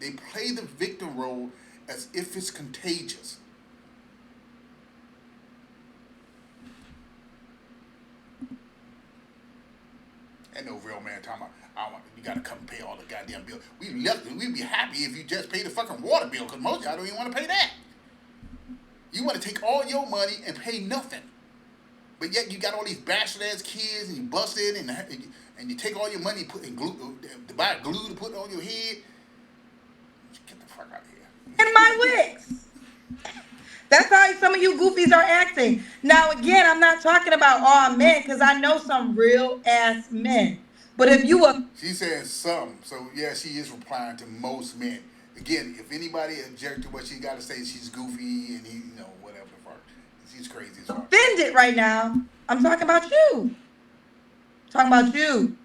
They play the victim role as if it's contagious. Ain't no real man talking about, you gotta come pay all the goddamn bills. We'd be happy if you just pay the fucking water bill, because most of y'all don't even want to pay that. You want to take all your money and pay nothing. But yet you got all these bastard ass kids and you busted and you take all your money and put in glue to buy glue to put on your head. Get the fuck out of here. In my wigs. That's how some of you goofies are acting. Now, again, I'm not talking about all men because I know some real ass men. But if you a She said some, so yeah, she is replying to most men. Again, if anybody object to what she got to say, she's goofy and whatever the fuck. She's crazy as fuck. offended right now, I'm talking about you. I'm talking about you.